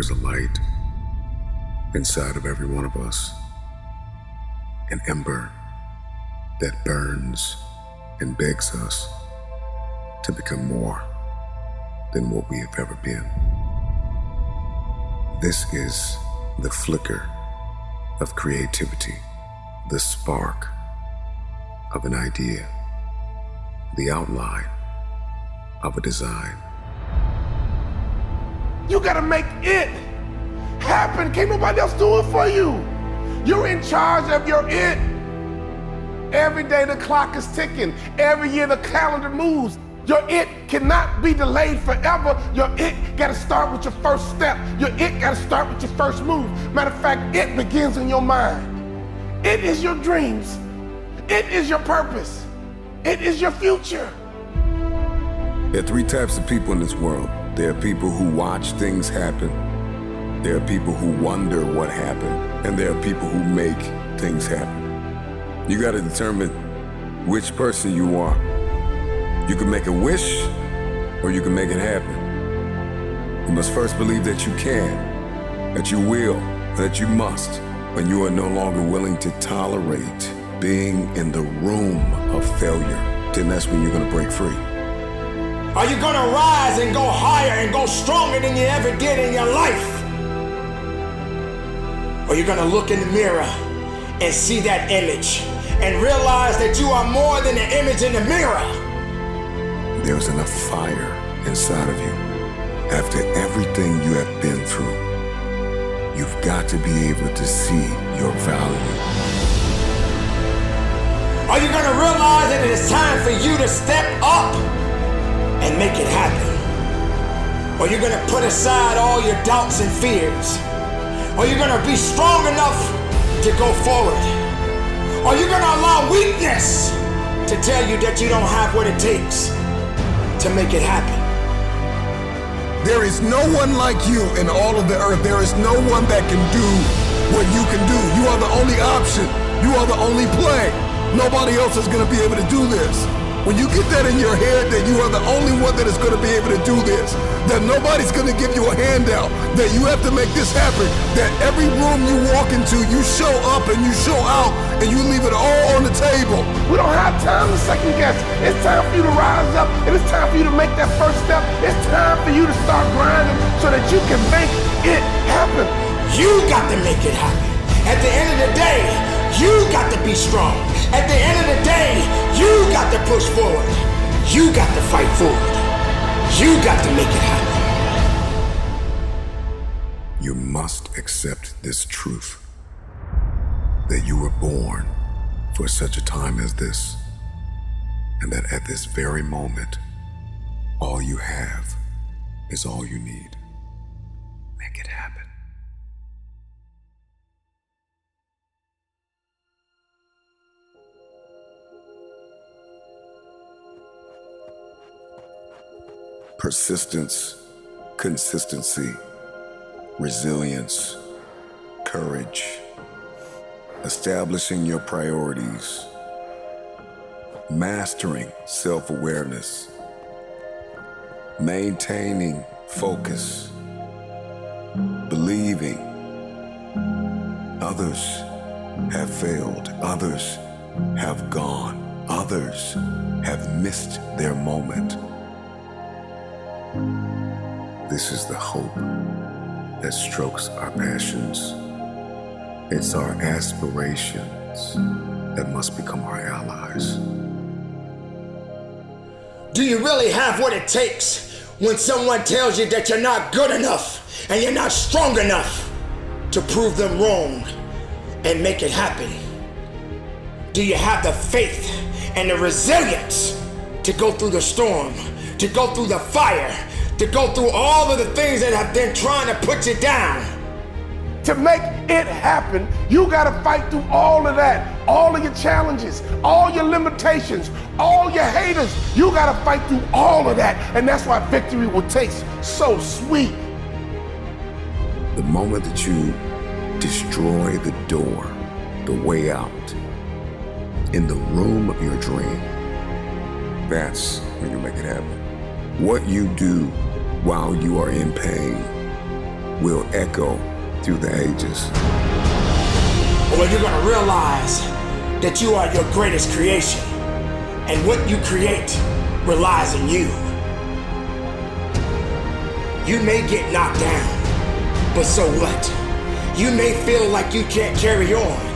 is a light inside of every one of us, an ember that burns and begs us to become more than what we have ever been. This is the flicker of creativity, the spark of an idea, the outline of a design. You gotta make it happen. Can't nobody else do it for you. You're in charge of your it. Every day the clock is ticking. Every year the calendar moves. Your it cannot be delayed forever. Your it gotta start with your first step. Your it gotta start with your first move. Matter of fact, it begins in your mind. It is your dreams. It is your purpose. It is your future. There are three types of people in this world. There are people who watch things happen. There are people who wonder what happened. And there are people who make things happen. You gotta determine which person you are. You can make a wish, or you can make it happen. You must first believe that you can, that you will, that you must, when you are no longer willing to tolerate being in the room of failure. Then that's when you're gonna break free. Are you gonna rise and go higher and go stronger than you ever did in your life? Or are you gonna look in the mirror and see that image and realize that you are more than the image in the mirror? There's enough fire inside of you. After everything you have been through, you've got to be able to see your value. Are you gonna realize that it is time for you to step up and make it happen? Or you're gonna put aside all your doubts and fears? Or you're gonna be strong enough to go forward? Or you're gonna allow weakness to tell you that you don't have what it takes to make it happen? There is no one like you in all of the earth. There is no one that can do what you can do. You are the only option. You are the only play. Nobody else is gonna be able to do this. When you get that in your head that you are the only one that is going to be able to do this, that nobody's going to give you a handout, that you have to make this happen, that every room you walk into, you show up and you show out and you leave it all on the table. We don't have time to second guess. It's time for you to rise up, and it's time for you to make that first step. It's time for you to start grinding so that you can make it happen. You got to make it happen. At the end of the day, you got to be strong. At the end of the day, you got to push forward. You got to fight forward. You got to make it happen. You must accept this truth, that you were born for such a time as this, and that at this very moment, all you have is all you need. Make it happen. Persistence, consistency, resilience, courage, establishing your priorities, mastering self-awareness, maintaining focus, believing. Others have failed, others have gone, others have missed their moment. This is the hope that strokes our passions. It's our aspirations that must become our allies. Do you really have what it takes when someone tells you that you're not good enough and you're not strong enough to prove them wrong and make it happen? Do you have the faith and the resilience to go through the storm, to go through the fire, to go through all of the things that have been trying to put you down? To make it happen, you gotta fight through all of that, all of your challenges, all your limitations, all your haters. You gotta fight through all of that, and that's why victory will taste so sweet. The moment that you destroy the door, the way out, in the room of your dream, that's when you make it happen. What you do while you are in pain will echo through the ages. Or you're gonna realize that you are your greatest creation, and what you create relies on you. You may get knocked down, but so what? You may feel like you can't carry on,